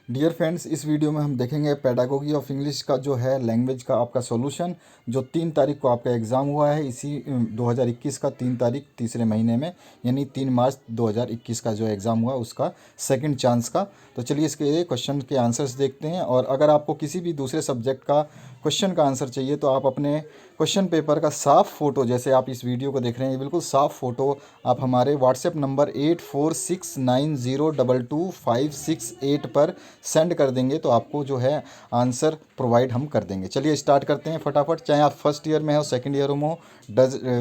Dear friends, इस video में हम देखेंगे पेडागोगी ऑफ इंग्लिश का जो है लैंग्वेज का आपका सॉल्यूशन जो 3 तारीख को आपका एग्ज़ाम हुआ है। इसी 2021 का 3 तारीख तीसरे महीने में, यानी 3 मार्च 2021 का जो एग्ज़ाम हुआ उसका सेकंड चांस का। तो चलिए इसके क्वेश्चन के आंसर्स देखते हैं। और अगर आपको किसी भी दूसरे सब्जेक्ट का क्वेश्चन का आंसर चाहिए तो आप अपने क्वेश्चन पेपर का साफ़ फ़ोटो, जैसे आप इस वीडियो को देख रहे हैं, बिल्कुल साफ़ फ़ोटो आप हमारे व्हाट्सएप नंबर 8469022568 पर सेंड कर देंगे तो आपको जो है आंसर प्रोवाइड हम कर देंगे। चलिए स्टार्ट करते हैं फटाफट। चाहे आप फर्स्ट ईयर में हो, सेकंड ईयर में हो,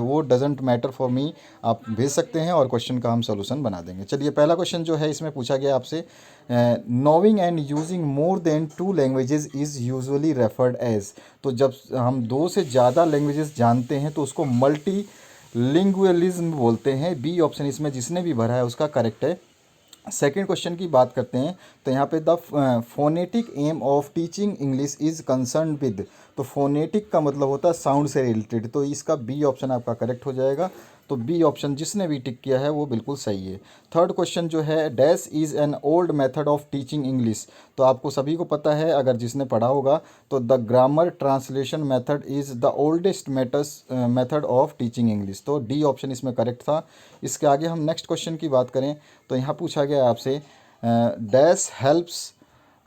वो डजेंट मैटर फॉर मी, आप भेज सकते हैं और क्वेश्चन का हम सोल्यूशन बना देंगे। चलिए पहला क्वेश्चन जो है इसमें पूछा गया आपसे, knowing and using more than 2 languages is usually referred as. तो जब हम 2 से ज़्यादा लैंग्वेजेस जानते हैं तो उसको मल्टी लिंगुअलिज्म बोलते हैं। बी ऑप्शन इसमें जिसने भी भरा है उसका करेक्ट है। सेकेंड क्वेश्चन की बात करते हैं तो यहाँ पे the phonetic aim of teaching English is concern with. तो फोनेटिक का मतलब होता है साउंड से रिलेटेड, तो इसका बी ऑप्शन आपका करेक्ट हो जाएगा। तो बी ऑप्शन जिसने भी टिक किया है वो बिल्कुल सही है। थर्ड क्वेश्चन जो है, dash is an old method of teaching English. तो आपको सभी को पता है, अगर जिसने पढ़ा होगा, तो the grammar translation method is the oldest method of teaching English. तो डी ऑप्शन इसमें करेक्ट था। इसके आगे हम नेक्स्ट क्वेश्चन की बात करें तो यहाँ पूछा गया आपसे, dash helps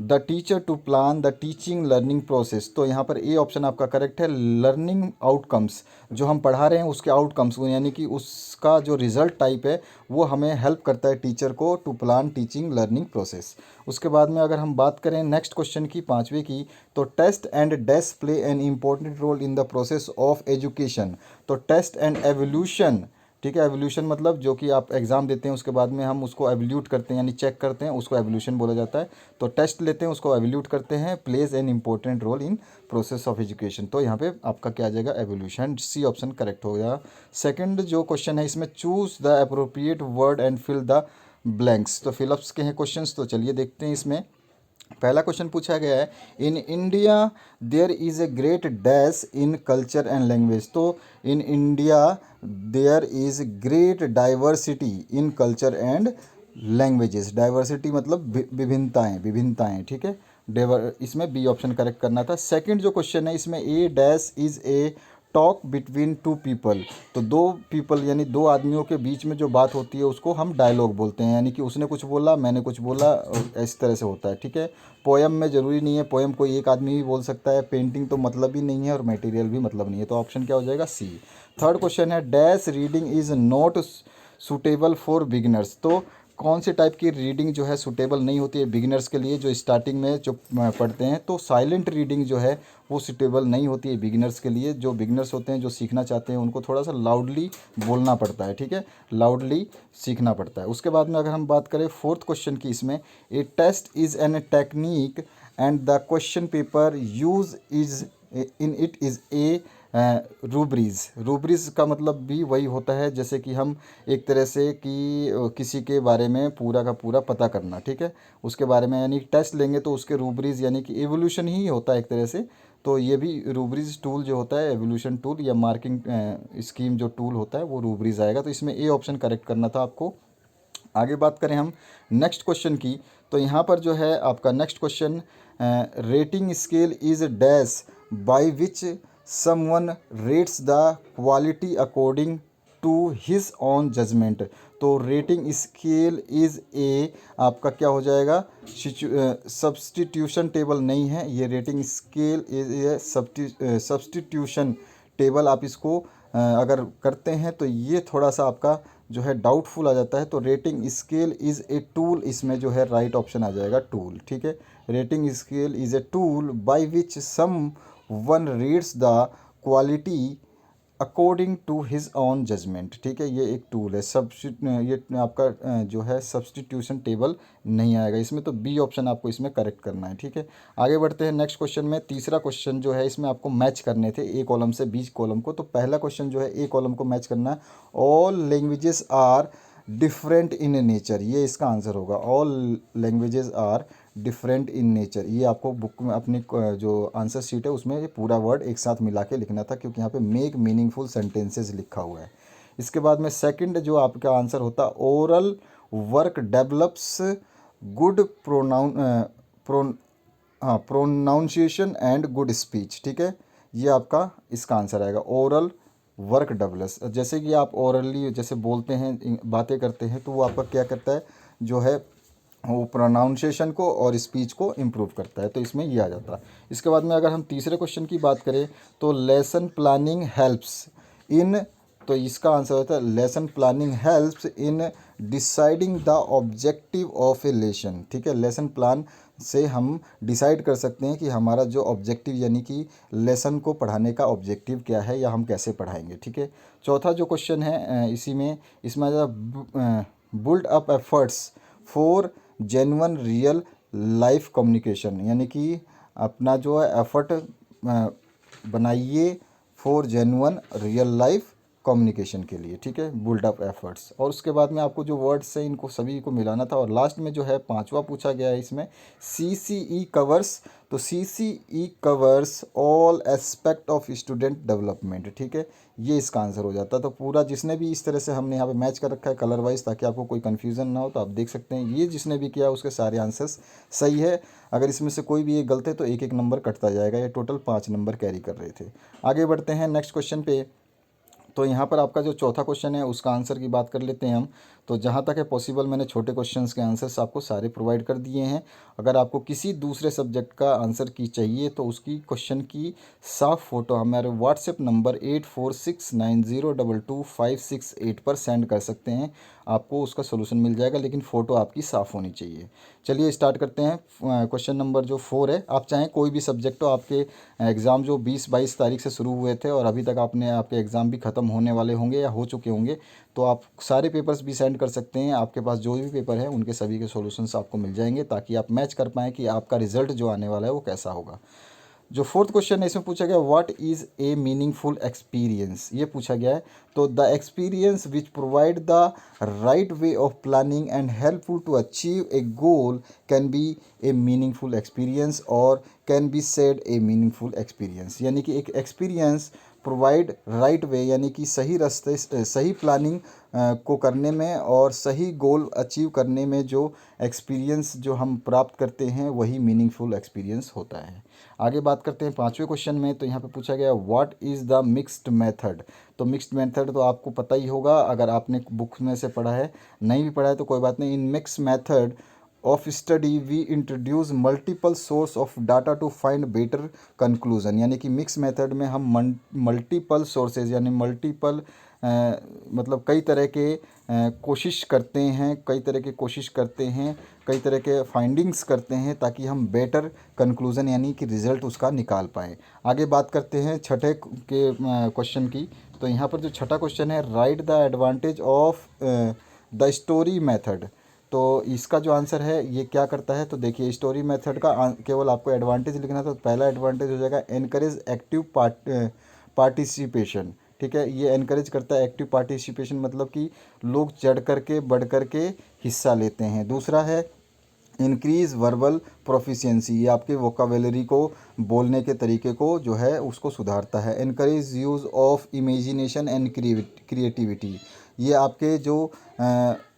the teacher to plan the teaching learning process. तो यहाँ पर ए ऑप्शन आपका करेक्ट है। लर्निंग आउटकम्स, जो हम पढ़ा रहे हैं उसके आउटकम्स, यानी कि उसका जो रिजल्ट टाइप है वो हमें हेल्प करता है टीचर को to plan teaching learning process. उसके बाद में अगर हम बात करें नेक्स्ट क्वेश्चन की, पाँचवें की, तो test and does play an important role in the process of education. तो टेस्ट एंड एवोल्यूशन, ठीक है, एवोल्यूशन मतलब जो कि आप एग्ज़ाम देते हैं उसके बाद में हम उसको एवोल्यूट करते हैं, यानी चेक करते हैं, उसको एवोल्यूशन बोला जाता है। तो टेस्ट लेते हैं, उसको एवोल्यूट करते हैं, plays an important role in process of education. तो यहाँ पे आपका क्या आ जाएगा, एवोल्यूशन। सी ऑप्शन करेक्ट हो गया। सेकंड जो क्वेश्चन है इसमें, choose the appropriate word and fill the blanks. तो फिलअप्स के हैं क्वेश्चंस, तो चलिए देखते हैं। इसमें पहला क्वेश्चन पूछा गया है, in India there is a great dash in culture and language. तो in India there is great diversity in culture and languages. Diversity मतलब विभिन्नताएं, विभिन्नताएं, ठीक है। इसमें बी ऑप्शन करेक्ट करना था। सेकंड जो क्वेश्चन है इसमें, a dash is a talk between two people. तो दो पीपल यानी दो आदमियों के बीच में जो बात होती है उसको हम डायलॉग बोलते हैं, यानी कि उसने कुछ बोला, मैंने कुछ बोला, इस तरह से होता है, ठीक है। पोएम में ज़रूरी नहीं है, पोएम कोई एक आदमी भी बोल सकता है। पेंटिंग तो मतलब ही नहीं है और मटेरियल भी मतलब नहीं है, तो ऑप्शन क्या हो जाएगा, सी। थर्ड क्वेश्चन है, dash reading is not suitable for beginners. तो कौन से टाइप की रीडिंग जो है सूटेबल नहीं होती है बिगिनर्स के लिए, जो स्टार्टिंग में जो पढ़ते हैं। तो साइलेंट रीडिंग जो है वो सूटेबल नहीं होती है बिगिनर्स के लिए। जो बिगिनर्स होते हैं, जो सीखना चाहते हैं, उनको थोड़ा सा लाउडली बोलना पड़ता है, ठीक है, लाउडली सीखना पड़ता है। उसके बाद में अगर हम बात करें फोर्थ क्वेश्चन की, इसमें a test is an technique and the question paper use is in it is a rubrics. Rubrics का मतलब भी वही होता है जैसे कि हम एक तरह से कि किसी के बारे में पूरा का पूरा पता करना, ठीक है, उसके बारे में, यानी टेस्ट लेंगे तो उसके रूब्रीज यानी कि एवोल्यूशन ही होता है एक तरह से। तो ये भी रूब्रीज टूल जो होता है, एवोल्यूशन टूल या मार्किंग स्कीम जो टूल होता है वो रूब्रीज आएगा। तो इसमें ए ऑप्शन करेक्ट करना था आपको। आगे बात करें हम नेक्स्ट क्वेश्चन की, तो यहाँ पर जो है आपका next question, rating scale is dash by which someone rates the quality according to his own judgement. तो रेटिंग स्केल इज़ ए, आपका क्या हो जाएगा, सब्सटीट्यूशन टेबल नहीं है ये। Rating scale is a substitution table. आप इसको अगर करते हैं तो ये थोड़ा सा आपका जो है डाउटफुल आ जाता है। तो rating scale is a tool, इसमें जो है राइट ऑप्शन आ जाएगा टूल, ठीक है। Rating scale is a tool by which someone reads the quality according to his own judgement, ठीक है, ये एक टूल है। ये आपका जो है सब्सटीट्यूशन टेबल नहीं आएगा इसमें, तो बी ऑप्शन आपको इसमें करेक्ट करना है, ठीक है। आगे बढ़ते हैं नेक्स्ट क्वेश्चन में। तीसरा क्वेश्चन जो है इसमें आपको मैच करने थे ए कॉलम से बी कॉलम को। तो पहला क्वेश्चन जो है ए कॉलम को मैच करना है, all languages are different in nature, ये इसका आंसर होगा। All languages are different in nature. ये आपको बुक में अपनी जो आंसर शीट है उसमें ये पूरा वर्ड एक साथ मिला के लिखना था, क्योंकि यहाँ पे मेक मीनिंगफुल सेंटेंसेस लिखा हुआ है। इसके बाद में सेकंड जो आपका आंसर होता, oral work develops good pro हाँ प्रोनाउंसिएशन एंड गुड स्पीच, ठीक है, ये आपका इसका आंसर आएगा। ओरल वर्क डबल्स, जैसे कि आप ओरली जैसे बोलते हैं बातें करते हैं तो वो आपका क्या करता है जो है वो प्रोनाउंसिएशन को और स्पीच को इम्प्रूव करता है, तो इसमें ये आ जाता है। इसके बाद में अगर हम तीसरे क्वेश्चन की बात करें तो लेसन प्लानिंग हेल्प्स इन, तो इसका आंसर होता है lesson planning helps in deciding the objective of A lesson, ठीक है। लेसन प्लान से हम डिसाइड कर सकते हैं कि हमारा जो ऑब्जेक्टिव यानी कि लेसन को पढ़ाने का ऑब्जेक्टिव क्या है या हम कैसे पढ़ाएंगे, ठीक है। चौथा जो क्वेश्चन है इसी में इसमें built up efforts for genuine real life communication, यानी कि अपना जो है एफर्ट बनाइए for genuine real life communication के लिए, ठीक है, बुल्ड अप एफर्ट्स। और उसके बाद में आपको जो वर्ड्स हैं इनको सभी को मिलाना था। और लास्ट में जो है पांचवा पूछा गया है इसमें CCE कवर्स, तो CCE covers all aspect of student development, ठीक है, ये इसका आंसर हो जाता है। तो पूरा जिसने भी इस तरह से हमने यहाँ पे मैच कर रखा है कलर वाइज ताकि आपको कोई कन्फ्यूज़न ना हो, तो आप देख सकते हैं ये जिसने भी किया उसके सारे आंसर्स सही है। अगर इसमें से कोई भी एक गलत है तो एक एक नंबर कटता जाएगा। ये टोटल 5 नंबर कैरी कर रहे थे। आगे बढ़ते हैं नेक्स्ट क्वेश्चन पे। तो यहाँ पर आपका जो चौथा क्वेश्चन है उसका आंसर की बात कर लेते हैं हम। तो जहाँ तक है पॉसिबल मैंने छोटे क्वेश्चंस के आंसर्स आपको सारे प्रोवाइड कर दिए हैं। अगर आपको किसी दूसरे सब्जेक्ट का आंसर की चाहिए तो उसकी क्वेश्चन की साफ फ़ोटो हमारे व्हाट्सएप नंबर 8469022568 पर सेंड कर सकते हैं, आपको उसका सोल्यूशन मिल जाएगा, लेकिन फ़ोटो आपकी साफ़ होनी चाहिए। चलिए स्टार्ट करते हैं। क्वेश्चन नंबर जो 4 है, आप चाहें कोई भी सब्जेक्ट हो, आपके एग्ज़ाम जो 20-22 तारीख से शुरू हुए थे और अभी तक आपके एग्ज़ाम भी ख़त्म होने वाले होंगे या हो चुके होंगे, तो आप सारे पेपर्स भी सेंड कर सकते हैं। आपके पास जो भी पेपर है उनके सभी के सॉल्यूशंस आपको मिल जाएंगे ताकि आप मैच कर पाएँ कि आपका रिजल्ट जो आने वाला है वो कैसा होगा। जो फोर्थ क्वेश्चन है इसमें पूछा गया what is a meaningful experience, ये पूछा गया है। तो the experience which provide the right way of planning and helpful to achieve a goal can be a meaningful experience और can be said a meaningful experience, यानी कि एक experience provide right way यानी कि सही रास्ते सही प्लानिंग को करने में और सही गोल अचीव करने में जो एक्सपीरियंस जो हम प्राप्त करते हैं वही मीनिंगफुल एक्सपीरियंस होता है। आगे बात करते हैं पांचवें क्वेश्चन में। तो यहाँ पे पूछा गया what is the mixed method. तो मिक्स्ड मेथड तो आपको पता ही होगा अगर आपने बुक में से पढ़ा है, नहीं भी पढ़ा है तो कोई बात नहीं। In mixed method of study we introduce multiple source of data to find better conclusion, यानी कि मिक्स मेथड में हम मल्टीपल सोर्सेज यानी मल्टीपल मतलब कई तरह के कोशिश करते हैं, कई तरह के कोशिश करते हैं, कई तरह के फाइंडिंग्स करते हैं ताकि हम बेटर कंक्लूज़न यानी कि रिज़ल्ट उसका निकाल पाएँ। आगे बात करते हैं छठे के क्वेश्चन की। तो यहाँ पर जो छठा क्वेश्चन है right the advantage of the story method, तो इसका जो आंसर है ये क्या करता है। तो देखिए स्टोरी मेथड का केवल आपको एडवांटेज लिखना है, तो पहला एडवांटेज हो जाएगा एनकरेज एक्टिव पार्टिसिपेशन, ठीक है, ये एनकरेज करता है एक्टिव पार्टिसिपेशन, मतलब कि लोग चढ़ कर के बढ़ कर के हिस्सा लेते हैं। दूसरा है इंक्रीज़ वर्बल प्रोफिशिएंसी, ये आपके वोकाबुलरी को बोलने के तरीके को जो है उसको सुधारता है। Encourage use of imagination and creativity, ये आपके जो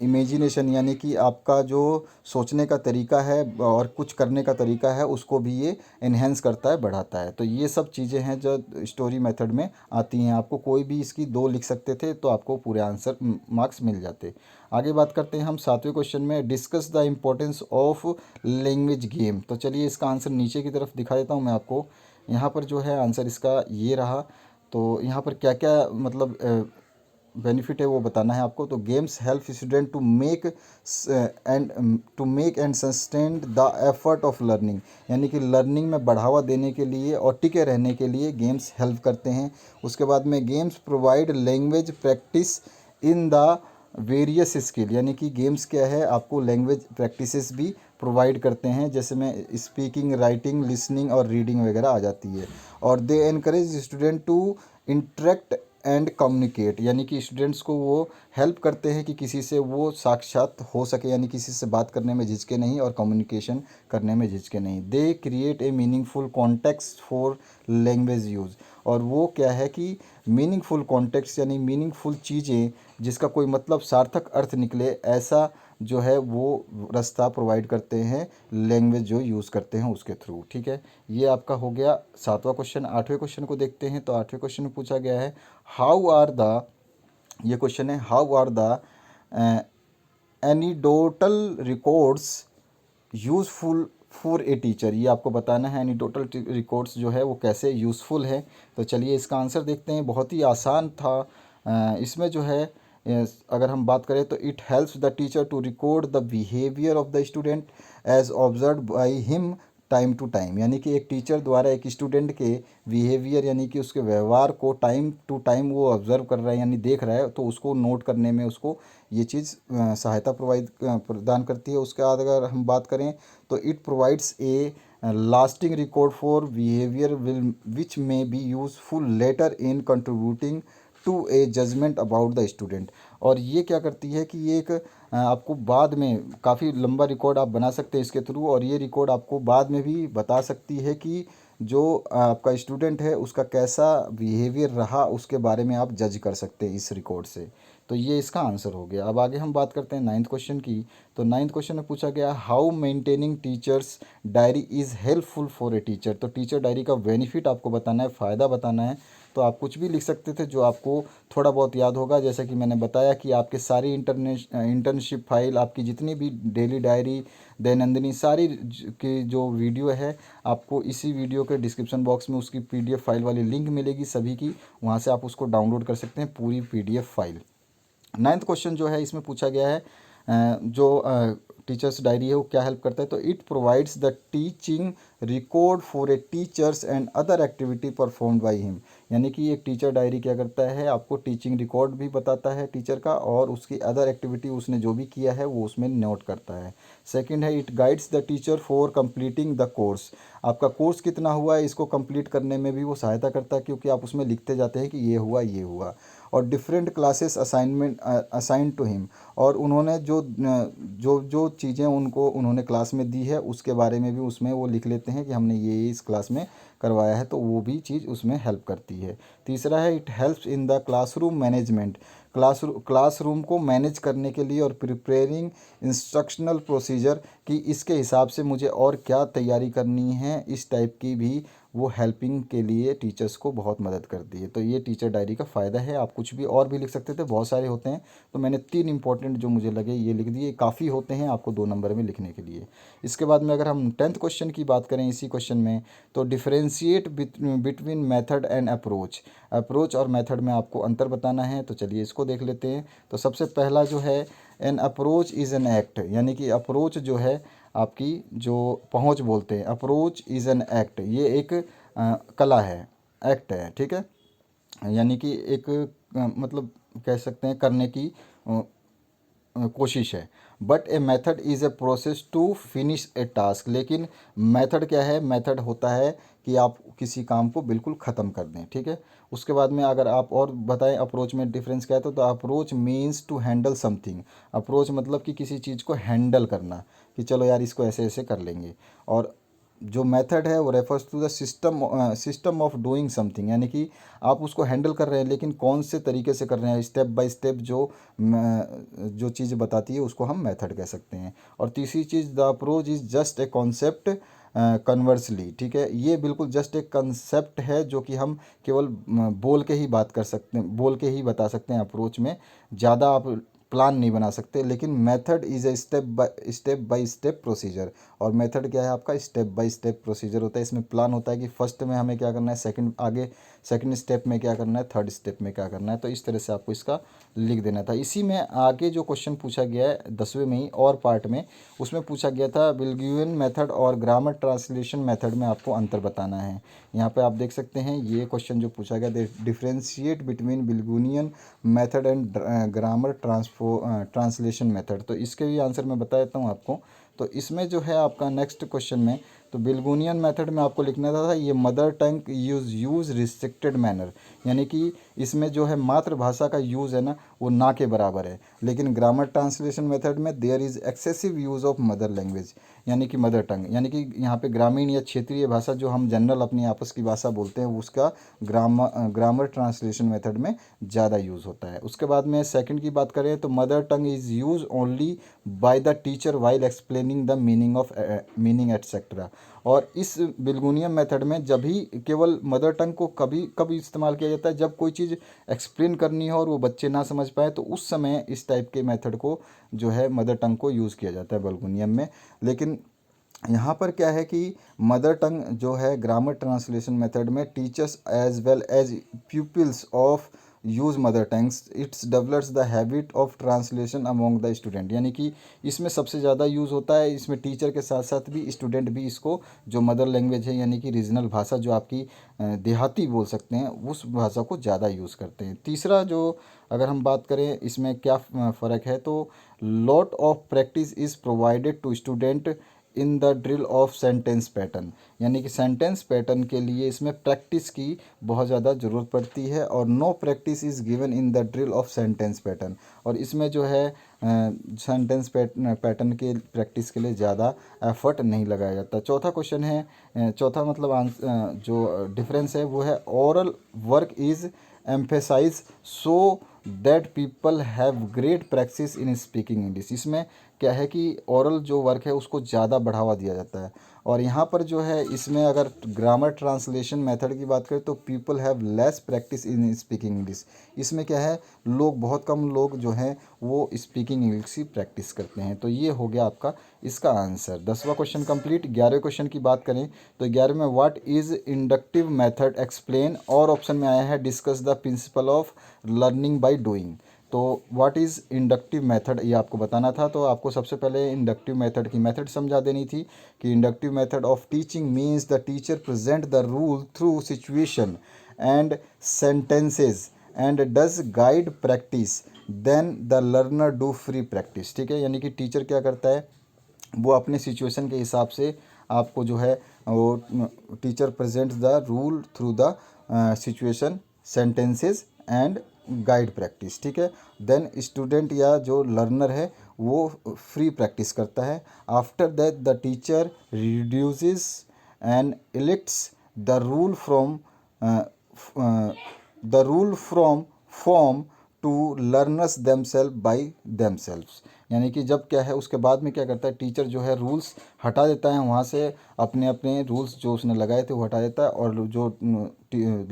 इमेजिनेशन यानी कि आपका जो सोचने का तरीका है और कुछ करने का तरीका है उसको भी ये इन्हेंस करता है, बढ़ाता है। तो ये सब चीज़ें हैं जो स्टोरी मेथड में आती हैं। आपको कोई भी इसकी 2 लिख सकते थे तो आपको पूरे आंसर मार्क्स मिल जाते। आगे बात करते हैं हम सातवें क्वेश्चन में discuss the importance of language game. तो चलिए इसका आंसर नीचे की तरफ दिखा देता हूँ मैं आपको। यहाँ पर जो है आंसर इसका ये रहा। तो यहाँ पर क्या क्या मतलब बेनिफिट है वो बताना है आपको। तो games help student to make and sustain the effort of learning, यानी कि लर्निंग में बढ़ावा देने के लिए और टिके रहने के लिए गेम्स हेल्प करते हैं। उसके बाद में games provide language practice in the various skill, यानी कि गेम्स क्या है आपको लैंग्वेज प्रैक्टिसेस भी प्रोवाइड करते हैं, जैसे में स्पीकिंग, राइटिंग, लिसनिंग और रीडिंग वगैरह आ जाती है। और they encourage student to interact and communicate, यानी कि स्टूडेंट्स को वो हेल्प करते हैं कि किसी से वो साक्षात हो सके, यानी किसी से बात करने में झिझके नहीं और कम्युनिकेशन करने में झिझके नहीं। They create a meaningful context for language use, और वो क्या है कि मीनिंगफुल कॉन्टेक्स्ट यानी मीनिंगफुल चीज़ें जिसका कोई मतलब सार्थक अर्थ निकले ऐसा जो है वो रास्ता प्रोवाइड करते हैं, लैंग्वेज जो यूज़ करते हैं उसके थ्रू। ठीक है, ये आपका हो गया 7वां क्वेश्चन। 8वें क्वेश्चन को देखते हैं। तो 8वें क्वेश्चन में पूछा गया है हाउ आर द, ये क्वेश्चन है how are the anecdotal records useful for a teacher. ये आपको बताना है एनीडोटल रिकॉर्ड्स जो है वो कैसे यूज़फुल है। तो चलिए इसका आंसर देखते हैं। बहुत ही आसान था। इसमें जो है अगर हम बात करें तो it helps the teacher to record the behaviour of the student as observe by him time to time. यानी कि एक टीचर द्वारा एक स्टूडेंट के बिहेवियर यानी कि उसके व्यवहार को टाइम टू टाइम वो ऑब्जर्व कर रहा है यानी देख रहा है, तो उसको नोट करने में उसको ये चीज़ सहायता प्रदान करती है। उसके बाद अगर हम बात करें तो it provides a lasting record for behaviour will which may be useful later in contributing to a judgement about the student. और ये क्या करती है कि ये एक आपको बाद में काफ़ी लंबा रिकॉर्ड आप बना सकते हैं इसके थ्रू, और ये रिकॉर्ड आपको बाद में भी बता सकती है कि जो आपका स्टूडेंट है उसका कैसा बिहेवियर रहा, उसके बारे में आप जज कर सकते हैं इस रिकॉर्ड से। तो ये इसका आंसर हो गया। अब आगे हम बात करते हैं 9th क्वेश्चन की। तो 9th क्वेश्चन में पूछा गया how maintaining teachers diary is helpful for a teacher. तो टीचर डायरी का बेनिफिट आपको बताना है, फ़ायदा बताना है। तो आप कुछ भी लिख सकते थे जो आपको थोड़ा बहुत याद होगा। जैसे कि मैंने बताया कि आपके सारी इंटर्नशिप फाइल, आपकी जितनी भी डेली डायरी, दैनंदिनी सारी की जो वीडियो है, आपको इसी वीडियो के डिस्क्रिप्शन बॉक्स में उसकी PDF फाइल वाली लिंक मिलेगी सभी की, वहाँ से आप उसको डाउनलोड कर सकते हैं पूरी PDF फाइल। 9th क्वेश्चन जो है इसमें पूछा गया है जो टीचर्स डायरी है वो क्या हेल्प करता है। तो it provides the teaching record for a teachers and other activity performed by him. यानी कि एक टीचर डायरी क्या करता है, आपको टीचिंग रिकॉर्ड भी बताता है टीचर का, और उसकी अदर एक्टिविटी उसने जो भी किया है वो उसमें नोट करता है। सेकंड है it guides the teacher for completing the course. आपका कोर्स कितना हुआ है इसको कंप्लीट करने में भी वो सहायता करता है, क्योंकि आप उसमें लिखते जाते हैं कि ये हुआ ये हुआ। और different classes assignment assign to him. और उन्होंने जो जो जो चीज़ें उनको उन्होंने क्लास में दी है उसके बारे में भी उसमें वो लिख लेते हैं कि हमने ये इस क्लास में करवाया है, तो वो भी चीज़ उसमें हेल्प करती है। तीसरा है it helps in the classroom management. Classroom को मैनेज करने के लिए और प्रिपेयरिंग इंस्ट्रक्शनल प्रोसीजर कि इसके हिसाब से मुझे और क्या तैयारी करनी है, इस टाइप की भी वो हेल्पिंग के लिए टीचर्स को बहुत मदद करती है। तो ये टीचर डायरी का फ़ायदा है। आप कुछ भी और भी लिख सकते थे, बहुत सारे होते हैं, तो मैंने 3 इंपॉर्टेंट जो मुझे लगे ये लिख दिए, काफ़ी होते हैं आपको 2 नंबर में लिखने के लिए। इसके बाद में अगर हम 10th क्वेश्चन की बात करें इसी क्वेश्चन में, तो differentiate between method and approach. Approach और मेथड में आपको अंतर बताना है। तो चलिए इसको देख लेते हैं। तो सबसे पहला जो है an approach is an act. यानी कि अप्रोच जो है आपकी जो पहुंच बोलते हैं, अप्रोच इज़ एन एक्ट, ये एक कला है, एक्ट है। ठीक है, यानी कि एक मतलब कह सकते हैं करने की कोशिश है। But a method is a process to finish a task. लेकिन मेथड क्या है, मेथड होता है कि आप किसी काम को बिल्कुल ख़त्म कर दें। ठीक है, उसके बाद में अगर आप और बताएं अप्रोच में डिफरेंस क्या है, तो approach means to handle something. Approach मतलब कि किसी चीज़ को हैंडल करना, कि चलो यार इसको ऐसे ऐसे कर लेंगे। और जो मेथड है वो refers to the system of doing something. यानी कि आप उसको हैंडल कर रहे हैं लेकिन कौन से तरीके से कर रहे हैं, स्टेप बाय स्टेप जो चीज़ बताती है उसको हम मेथड कह सकते हैं। और तीसरी चीज़ the approach is just a concept conversely. ठीक है, ये बिल्कुल जस्ट एक कंसेप्ट है जो कि हम केवल बोल के ही बात कर सकते हैं, बोल के ही बता सकते हैं। अप्रोच में ज़्यादा आप प्लान नहीं बना सकते। लेकिन method is a step by step procedure. और मेथड क्या है आपका, स्टेप बाय स्टेप प्रोसीजर होता है। इसमें प्लान होता है कि फर्स्ट में हमें क्या करना है, सेकंड आगे सेकंड स्टेप में क्या करना है, थर्ड स्टेप में क्या करना है। तो इस तरह से आपको इसका लिख देना था। इसी में आगे जो क्वेश्चन पूछा गया है 10वें में ही और पार्ट में, उसमें पूछा गया था बिल्गुइन मेथड और ग्रामर ट्रांसलेशन मेथड में आपको अंतर बताना है। यहाँ पे आप देख सकते हैं ये क्वेश्चन जो पूछा गया, differentiate between bilingual method and grammar translation method. तो इसके भी आंसर मैं बता देता हूँ आपको। तो इसमें जो है आपका नेक्स्ट क्वेश्चन में तो बिल्गुनियन मेथड में आपको लिखना था ये mother tongue use restricted manner, यानी कि इसमें जो है मातृभाषा का यूज़ है ना वो ना के बराबर है। लेकिन ग्रामर ट्रांसलेशन मेथड में there is excessive use of mother language, यानी कि मदर टंग, यानी कि यहाँ पे ग्रामीण या क्षेत्रीय भाषा जो हम जनरल अपनी आपस की भाषा बोलते हैं उसका ग्रामर ट्रांसलेशन मेथड में ज़्यादा यूज़ होता है। उसके बाद में सेकंड की बात करें तो mother tongue is use only by the teacher while explaining the meaning etcetera. और इस बिल्गुनियम मेथड में जब भी केवल मदर टंग को कभी कभी इस्तेमाल किया जाता है जब कोई चीज़ एक्सप्लेन करनी हो और वो बच्चे ना समझ पाए, तो उस समय इस टाइप के मेथड को जो है मदर टंग को यूज़ किया जाता है बिल्गुनियम में। लेकिन यहाँ पर क्या है कि मदर टंग जो है ग्रामर ट्रांसलेशन मेथड में teachers as well as pupils of use mother tongues it's develops the habit of translation among the student, यानी कि इसमें सबसे ज़्यादा यूज़ होता है। इसमें टीचर के साथ साथ भी स्टूडेंट भी इसको जो मदर लैंग्वेज है यानी कि रीजनल भाषा जो आपकी देहाती बोल सकते हैं उस भाषा को ज़्यादा यूज़ करते हैं। तीसरा जो अगर हम बात करें इसमें क्या फ़र्क है, तो lot of practice is provided to student in the drill of sentence pattern, यानी कि सेंटेंस पैटर्न के लिए इसमें प्रैक्टिस की बहुत ज़्यादा ज़रूरत पड़ती है। और know practice is given in the drill of sentence pattern, और इसमें जो है सेंटेंस पैटर्न के प्रैक्टिस के लिए ज़्यादा एफर्ट नहीं लगाया जाता। चौथा क्वेश्चन है चौथा मतलब जो डिफरेंस है वो है oral work is emphasise so that people have great practice in speaking English. इसमें क्या है कि ओरल जो वर्क है उसको ज़्यादा बढ़ावा दिया जाता है। और यहाँ पर जो है इसमें अगर ग्रामर ट्रांसलेशन मेथड की बात करें तो people have less practice in speaking English. इसमें क्या है बहुत कम लोग जो हैं वो स्पीकिंग इंग्लिश की प्रैक्टिस करते हैं। तो ये हो गया आपका इसका आंसर। 10वां क्वेश्चन कंप्लीट। 11वें क्वेश्चन की बात करें तो 11 में what is inductive method explain, और ऑप्शन में आया है discuss the principle of learning by doing. तो व्हाट इज़ इंडक्टिव मेथड ये आपको बताना था। तो आपको सबसे पहले इंडक्टिव मेथड की मेथड समझा देनी थी कि inductive method of teaching means the teacher present the rule through situation and sentences and does guide practice then the learner do free practice. ठीक है, यानी कि टीचर क्या करता है वो अपने सिचुएशन के हिसाब से आपको जो है वो teacher presents the rule through the situation sentences and guide practice. ठीक है, देन स्टूडेंट या जो लर्नर है वो फ्री प्रैक्टिस करता है। After that the teacher reduces and elects the rule from form to learners themself by themselves, यानी कि जब क्या है उसके बाद में क्या करता है टीचर जो है रूल्स हटा देता है वहाँ से, अपने अपने रूल्स जो उसने लगाए थे वो हटा देता है, और जो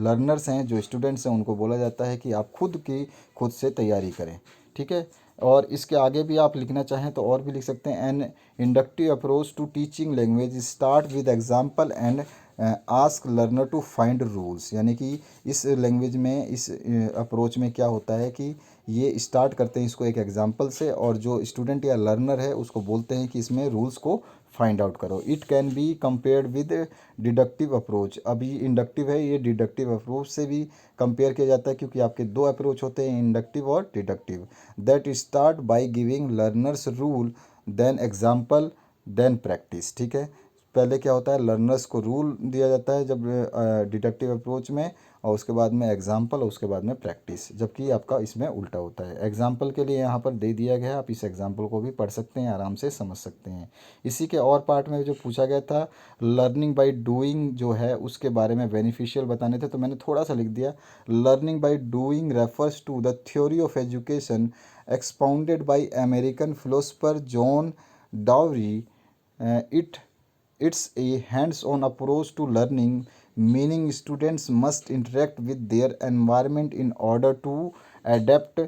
लर्नर्स हैं जो स्टूडेंट्स हैं उनको बोला जाता है कि आप खुद से तैयारी करें। ठीक है, और इसके आगे भी आप लिखना चाहें तो और भी लिख सकते हैं। An inductive approach to teaching language start with example and ask learner to find rules, यानी कि इस लैंग्वेज में इस अप्रोच में क्या होता है कि ये स्टार्ट करते हैं इसको एक एग्जांपल से, और जो स्टूडेंट या लर्नर है उसको बोलते हैं कि इसमें रूल्स को फाइंड आउट करो। It can be compared with deductive approach. अभी इंडक्टिव है ये डिडक्टिव अप्रोच से भी कंपेयर किया जाता है क्योंकि आपके दो अप्रोच होते हैं इंडक्टिव और deductive. That start by giving learners rule then example then practice. ठीक है, पहले क्या होता है लर्नर्स को रूल दिया जाता है जब डिडक्टिव अप्रोच में, और उसके बाद में एग्जाम्पल और उसके बाद में प्रैक्टिस, जबकि आपका इसमें उल्टा होता है। एग्जाम्पल के लिए यहाँ पर दे दिया गया है, आप इस एग्जाम्पल को भी पढ़ सकते हैं, आराम से समझ सकते हैं। इसी के और पार्ट में जो पूछा गया था लर्निंग बाय डूइंग जो है उसके बारे में बेनिफिशियल बताने थे, तो मैंने थोड़ा सा लिख दिया। Learning by doing refers to the theory of education expounded by American philosopher John Dewey. It's a hands-on approach to learning, meaning students must interact with their environment in order to adapt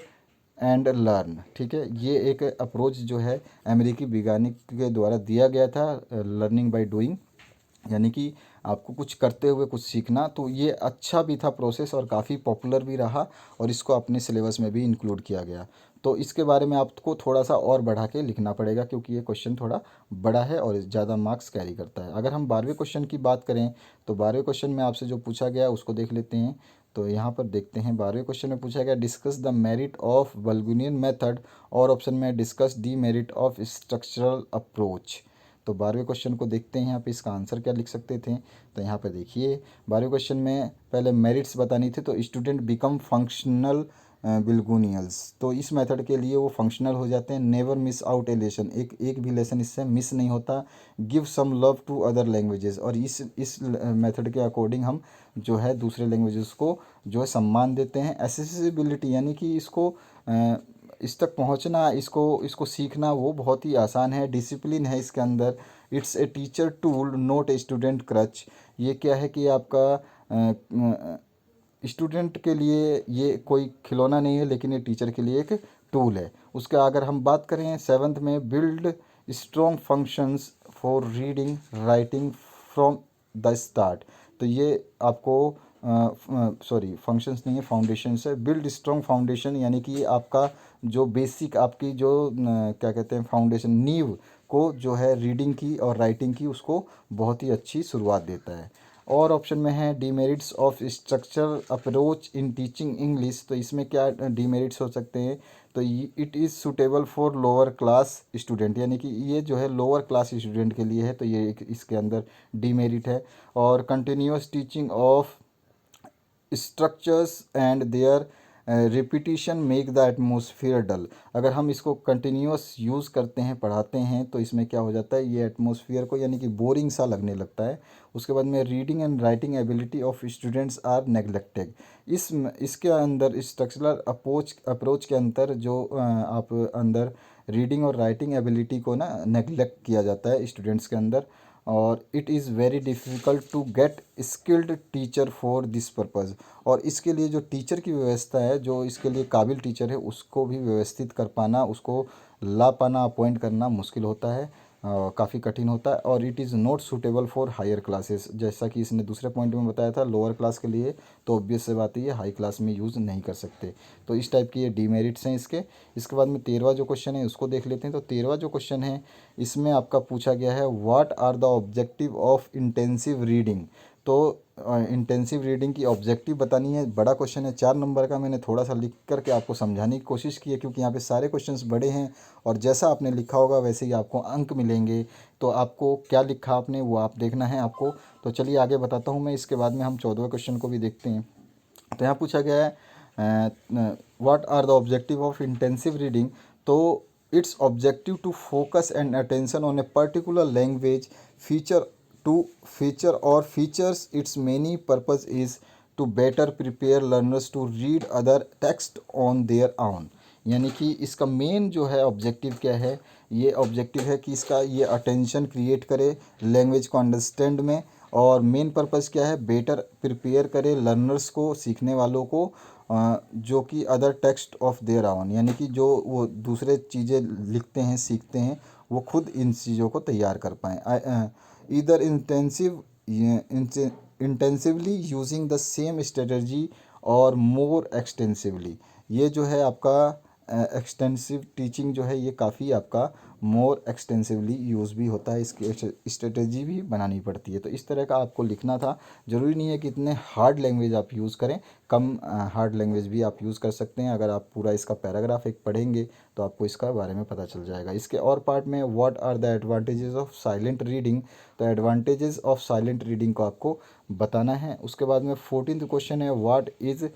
and learn। ठीक है, ये एक approach जो है अमेरिकी वैज्ञानिक के द्वारा दिया गया था लर्निंग बाय डूइंग, यानी कि आपको कुछ करते हुए कुछ सीखना। तो ये अच्छा भी था प्रोसेस और काफ़ी पॉपुलर भी रहा, और इसको अपने सिलेबस में भी इंक्लूड किया गया। तो इसके बारे में आपको थोड़ा सा और बढ़ा के लिखना पड़ेगा क्योंकि ये क्वेश्चन थोड़ा बड़ा है और ज़्यादा मार्क्स कैरी करता है। अगर हम 12वें क्वेश्चन की बात करें तो 12वें क्वेश्चन में आपसे जो पूछा गया उसको देख लेते हैं। तो यहाँ पर देखते हैं 12वें क्वेश्चन में पूछा गया discuss the merit of bilingual method, और ऑप्शन में discuss the merit of structural approach. तो 12वें क्वेश्चन को देखते हैं यहाँ पे इसका आंसर क्या लिख सकते थे। तो यहाँ पे देखिए 12वें क्वेश्चन में पहले मेरिट्स बतानी थी, तो स्टूडेंट बिकम फंक्शनल बिल्गुनियल्स, तो इस मेथड के लिए वो फंक्शनल हो जाते हैं। Never miss out a lesson, एक भी लेसन इससे मिस नहीं होता। Give some love to other languages, और इस मेथड के अकॉर्डिंग हम जो है दूसरे लैंग्वेजेस को जो है सम्मान देते हैं। एसेसिबिलिटी यानी कि इसको इस तक पहुंचना, इसको इसको सीखना वो बहुत ही आसान है। डिसिप्लिन है इसके अंदर। It's a teacher tool not a student crutch, ये क्या है कि आपका स्टूडेंट के लिए ये कोई खिलौना नहीं है, लेकिन ये टीचर के लिए एक टूल है। उसके अगर हम बात करें 7th में, build strong functions for reading writing from the start, तो ये आपको सॉरी फंक्शंस नहीं है, फाउंडेशंस है। बिल्ड स्ट्रॉन्ग फाउंडेशन यानी कि ये आपका जो बेसिक आपकी जो क्या कहते हैं फाउंडेशन, नींव को जो है रीडिंग की और राइटिंग की, उसको बहुत ही अच्छी शुरुआत देता है। और ऑप्शन में है demerits of structure approach in teaching English, तो इसमें क्या डीमेरिट्स हो सकते हैं। तो it is suitable for lower class student, यानी कि ये जो है लोअर क्लास स्टूडेंट के लिए है, तो ये इसके अंदर डीमेरिट है। और continuous teaching of structures and their repetition make the atmosphere dull, अगर हम इसको कंटिन्यूस यूज़ करते हैं पढ़ाते हैं तो इसमें क्या हो जाता है, ये एटमोसफियर को यानी कि बोरिंग सा लगने लगता है। उसके बाद में reading and writing ability of students are neglected, इसके अंदर स्ट्रक्चरल अप्रोच के अंदर जो आप अंदर रीडिंग और राइटिंग एबिलिटी को ना नेग्लेक्ट किया जाता है स्टूडेंट्स के अंदर। और it is very difficult to get skilled teacher for this purpose, और इसके लिए जो टीचर की व्यवस्था है, जो इसके लिए काबिल टीचर है उसको भी व्यवस्थित कर पाना, उसको ला पाना, अपॉइंट करना मुश्किल होता है, काफ़ी कठिन होता है। और it is not suitable for higher classes, जैसा कि इसने दूसरे पॉइंट में बताया था लोअर क्लास के लिए, तो ऑब्वियस से बात है ये हाई क्लास में यूज़ नहीं कर सकते। तो इस टाइप की ये डीमेरिट्स हैं इसके। इसके बाद में 13वां जो क्वेश्चन है उसको देख लेते हैं। तो 13वां जो क्वेश्चन है इसमें आपका पूछा गया है what are the objective of intensive reading, तो इंटेंसिव रीडिंग की ऑब्जेक्टिव बतानी है। बड़ा क्वेश्चन है 4 नंबर का, मैंने थोड़ा सा लिख करके आपको समझाने की कोशिश की है, क्योंकि यहाँ पे सारे क्वेश्चंस बड़े हैं और जैसा आपने लिखा होगा वैसे ही आपको अंक मिलेंगे। तो आपको क्या लिखा आपने वो आप देखना है आपको। तो चलिए आगे बताता हूँ मैं, इसके बाद में हम 14वें क्वेश्चन को भी देखते हैं। तो यहाँ पूछा गया है what are the objective of intensive reading, तो its objective to focus and attention on a particular language feature to feature और features its many purpose is to better prepare learners to read other text on their own, यानी कि इसका main जो है objective क्या है, ये objective है कि इसका ये अटेंशन क्रिएट करे लैंग्वेज को अंडरस्टैंड में, और मेन पर्पस क्या है, बेटर प्रिपेयर करे लर्नर्स को, सीखने वालों को, जो कि other text of their own, यानी कि जो वो दूसरे चीज़ें लिखते हैं सीखते हैं वो खुद इन चीज़ों को तैयार कर पाएँ। Either intensively using the same strategy और मोर एक्सटेंसिवली, ये जो है आपका एक्सटेंसिव टीचिंग जो है ये काफ़ी आपका मोर एक्सटेंसिवली यूज़ भी होता है, इसकी स्ट्रेटजी भी बनानी पड़ती है। तो इस तरह का आपको लिखना था। ज़रूरी नहीं है कि इतने हार्ड लैंग्वेज आप यूज़ करें, कम हार्ड लैंग्वेज भी आप यूज़ कर सकते हैं। अगर आप पूरा इसका पैराग्राफ एक पढ़ेंगे तो आपको इसका बारे में पता चल जाएगा। इसके और पार्ट में what are the advantages of silent reading, तो एडवांटेजेस ऑफ साइलेंट रीडिंग को आपको बताना है। उसके बाद में 14th क्वेश्चन है what is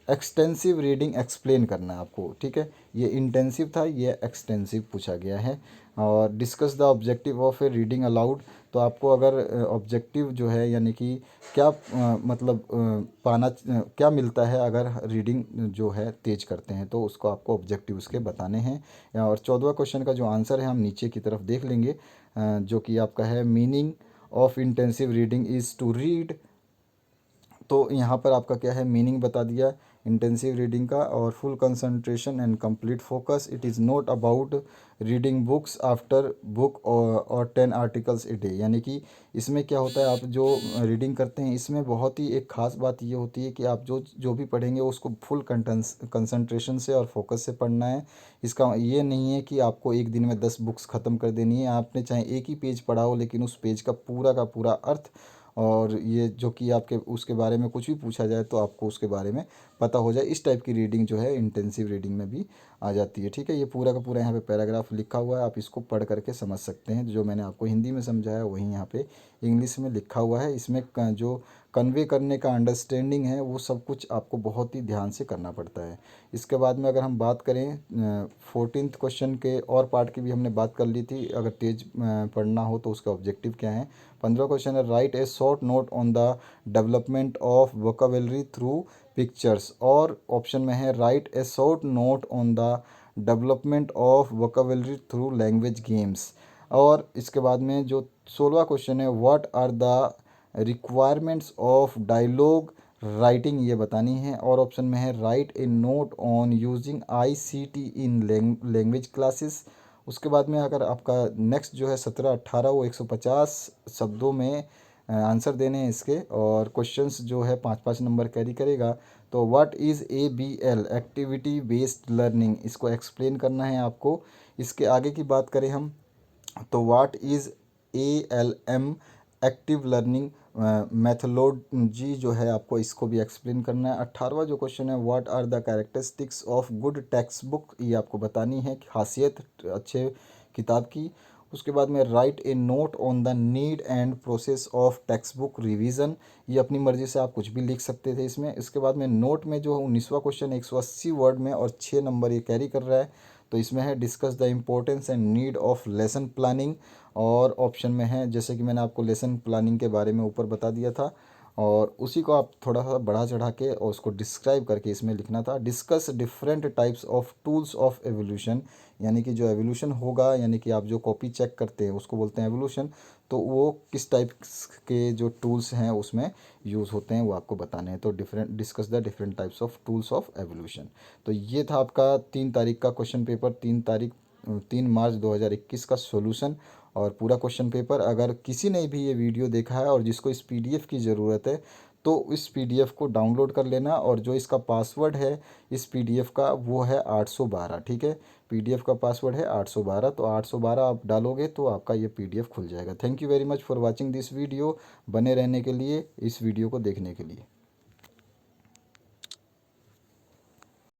extensive reading explain करना है आपको, ठीक है। ये इंटेंसिव था, ये एक्सटेंसिव पूछा गया है। और discuss the objective of A reading allowed, तो आपको अगर ऑब्जेक्टिव जो है यानी कि क्या मतलब पाना क्या मिलता है अगर रीडिंग जो है तेज करते हैं, तो उसको आपको ऑब्जेक्टिव उसके बताने हैं। और 14वां क्वेश्चन का जो आंसर है हम नीचे की तरफ देख लेंगे, जो कि आपका है meaning of intensive reading is to read, तो यहाँ पर आपका क्या है मीनिंग बता दिया इंटेंसिव रीडिंग का, और full concentration and complete focus, it is not about reading books after book और 10 आर्टिकल्स ए डे, यानी कि इसमें क्या होता है आप जो रीडिंग करते हैं इसमें बहुत ही एक ख़ास बात ये होती है कि आप जो जो भी पढ़ेंगे उसको फुल कंसंट्रेशन से और फोकस से पढ़ना है। इसका ये नहीं है कि आपको एक दिन में 10 बुक्स ख़त्म कर देनी है, आपने चाहे एक ही पेज पढ़ा हो लेकिन उस पेज का पूरा अर्थ और ये जो कि आपके उसके बारे में कुछ भी पूछा जाए तो आपको उसके बारे में पता हो जाए, इस टाइप की रीडिंग जो है इंटेंसिव रीडिंग में भी आ जाती है। ठीक है, ये पूरा का पूरा यहाँ पे पैराग्राफ लिखा हुआ है, आप इसको पढ़ करके समझ सकते हैं। जो मैंने आपको हिंदी में समझाया वही यहाँ पे इंग्लिश में लिखा हुआ है। इसमें जो कन्वे करने का अंडरस्टैंडिंग है वो सब कुछ आपको बहुत ही ध्यान से करना पड़ता है। इसके बाद में अगर हम बात करें 14th क्वेश्चन के और पार्ट की भी हमने बात कर ली थी, अगर तेज पढ़ना हो तो उसका ऑब्जेक्टिव क्या है। 15 क्वेश्चन है, write a short note on the development of vocabulary through pictures, और ऑप्शन में है write a short note on the development of vocabulary through language games. और इसके बाद में जो 16वां क्वेश्चन है, what are the requirements of dialogue writing, ये बतानी है। और ऑप्शन में है write a note on using ICT in language classes. उसके बाद में अगर आपका नेक्स्ट जो है 17 18 वो 150 शब्दों में आंसर देने हैं इसके, और क्वेश्चंस जो है 5 5 नंबर कैरी करेगा। तो what is ABL activity based learning, इसको एक्सप्लेन करना है आपको। इसके आगे की बात करें हम तो what is ALM active learning methodology जो है आपको इसको भी एक्सप्लेन करना है। 18वां जो क्वेश्चन है, what are the characteristics of good text book, ये आपको बतानी है खासियत अच्छे किताब की। उसके बाद में right a note on the need and process of text book revision, ये अपनी मर्ज़ी से आप कुछ भी लिख सकते थे इसमें। इसके बाद में नोट में जो 19वां क्वेश्चन 180 वर्ड में और 6 नंबर ये कैरी कर रहा है, तो इसमें है discuss the importance and need of lesson planning. और ऑप्शन में है, जैसे कि मैंने आपको लेसन प्लानिंग के बारे में ऊपर बता दिया था, और उसी को आप थोड़ा सा बढ़ा चढ़ा के और उसको डिस्क्राइब करके इसमें लिखना था। Discuss different types of tools of evolution, यानी कि जो एवोल्यूशन होगा, यानी कि आप जो कॉपी चेक करते हैं उसको बोलते हैं एवोल्यूशन, तो वो किस टाइप के जो टूल्स हैं उसमें यूज़ होते हैं वो आपको बताने हैं। तो different discuss the different types of tools of evolution. तो ये था आपका 3 तारीख का क्वेश्चन पेपर, 3 मार्च 2021 का सॉल्यूशन और पूरा क्वेश्चन पेपर। अगर किसी ने भी ये वीडियो देखा है और जिसको इस PDF की ज़रूरत है तो इस PDF को डाउनलोड कर लेना, और जो इसका पासवर्ड है इस PDF का वो है 812। ठीक है, PDF का पासवर्ड है 812, तो 812 आप डालोगे तो आपका ये PDF खुल जाएगा। Thank you very much for watching this video. बने रहने के लिए, इस वीडियो को देखने के लिए।